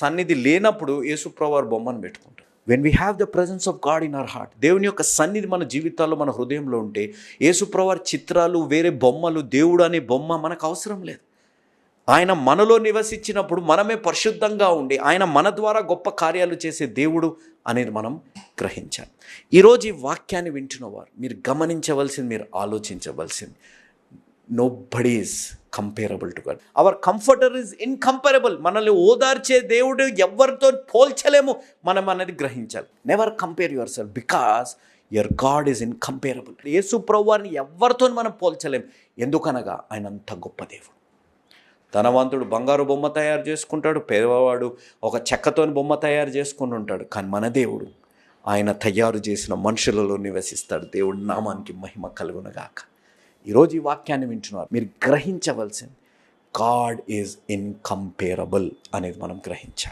సన్నిధి లేనప్పుడు యేసుప్రభువారి బొమ్మను పెట్టుకుంటాం. When we have the presence of God in our heart, దేవుని యొక్క సన్నిధి మన జీవితాల్లో మన హృదయంలో ఉంటే యేసుప్రభువారి చిత్రాలు, వేరే బొమ్మలు, దేవుడు అనే బొమ్మ మనకు అవసరం లేదు. ఆయన మనలో నివసించినప్పుడు మనమే పరిశుద్ధంగా ఉండి ఆయన మన ద్వారా గొప్ప కార్యాలు చేసే దేవుడు అనేది మనం గ్రహించాలి. ఈరోజు ఈ వాక్యాన్ని వింటున్నవారు మీరు గమనించవలసింది, మీరు ఆలోచించవలసింది, nobody is comparable to God. Our comforter is incomparable. మనల్ని ఓదార్చే దేవుడు ఎవరితో పోల్చలేము మనం అనేది గ్రహించాలి. Never compare yourself because your God is incomparable. యేసు ప్రభువారిని ఎవరితో మనం పోల్చలేము, ఎందుకనగా ఆయన అంత గొప్ప దేవుడు. ధనవంతుడు బంగారు బొమ్మ తయారు చేసుకుంటాడు, పేదవాడు ఒక చెక్కతోని బొమ్మ తయారు చేసుకుని ఉంటాడు. కానీ మన దేవుడు ఆయన తయారు చేసిన మనుషులలో నివసిస్తాడు. దేవుడి నామానికి మహిమ కలుగునగాక. ఈరోజు ఈ వాక్యాన్ని వింటున్నారు, మీరు గ్రహించవలసింది గాడ్ ఈజ్ ఇన్కంపేరబుల్ అనేది మనం గ్రహించాలి.